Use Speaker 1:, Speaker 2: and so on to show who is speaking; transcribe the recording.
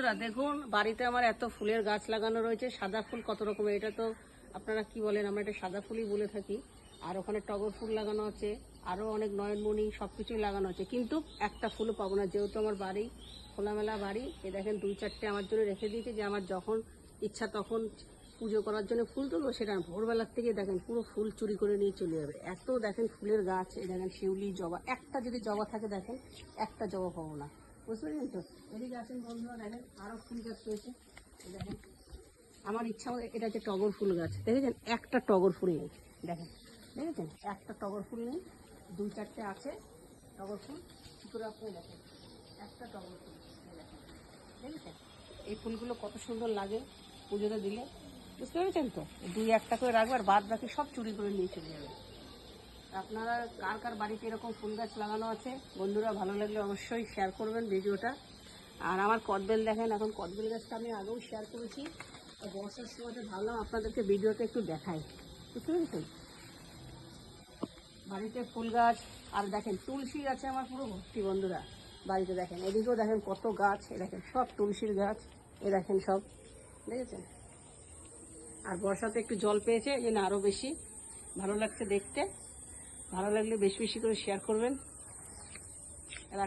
Speaker 1: বন্ধুরা দেখুন বাড়িতে আমার এত ফুলের গাছ লাগানো রয়েছে। সাদা ফুল কত রকমের, এটা তো আপনারা কি বলেন, আমরা এটা সাদা ফুলই বলে থাকি। আর ওখানে টগর ফুল লাগানো আছে, আরও অনেক নয়নমণি সব কিছুই লাগানো আছে, কিন্তু একটা ফুলও পাবো না, যেহেতু আমার বাড়ি খোলামেলা বাড়ি। এ দেখেন 2-4টে আমার জন্য রেখে দিয়েছে, যে আমার যখন ইচ্ছা তখন পুজো করার জন্য ফুল তুলবো। সেটা ভোরবেলার থেকে দেখেন পুরো ফুল চুরি করে নিয়ে চলে যাবে। এত দেখেন ফুলের গাছ, এই দেখেন শিউলি, জবা, একটা যদি জবা থাকে দেখেন একটা জবা পাবো না, বুঝতে পেরেছেন তো। এদিকে আছেন বন্ধুরা, দেখেন আরও ফুল গাছ রয়েছে। দেখেন আমার ইচ্ছা মতো, এটা হচ্ছে টগর ফুল গাছ, দেখেছেন একটা টগর ফুল নেই, দেখেন দেখেছেন একটা টগর ফুল নেই। 2-4টে আছে টগর ফুল, কী করে আপনি দেখেন একটা টগর ফুল, দেখেন দেখেছেন এই ফুলগুলো কত সুন্দর লাগে পুজোতে দিলে, বুঝতে পেরেছেন তো। 2-1টা করে রাখবে, আর বাদ বাকি সব চুরি করে নিয়ে চলে যাবে। আপনারা কার কার বাড়িতে এরকম ফুল গাছ লাগানো আছে বন্ধুরা, ভালো লাগলে অবশ্যই শেয়ার করবেন ভিডিওটা। আর আমার কদবেল দেখেন, এখন কদবেল গাছটা আমি আগেও শেয়ার করেছি, বর্ষার সময়তে ভাবলাম আপনাদেরকে ভিডিওতে একটু দেখাই, বুঝতে পেরেছেন। বাড়িতে ফুল গাছ, আর দেখেন তুলসী গাছে আমার পুরো ভর্তি বন্ধুরা বাড়িতে। দেখেন এদিকেও দেখেন কত গাছ, এ দেখেন সব তুলসীর গাছ, এ দেখেন সব, দেখেছেন। আর বর্ষাতে একটু জল পেয়েছে, এই জন্য আরও বেশি ভালো লাগছে দেখতে। ভালো লাগলে বেশি বেশি করে শেয়ার করবেন।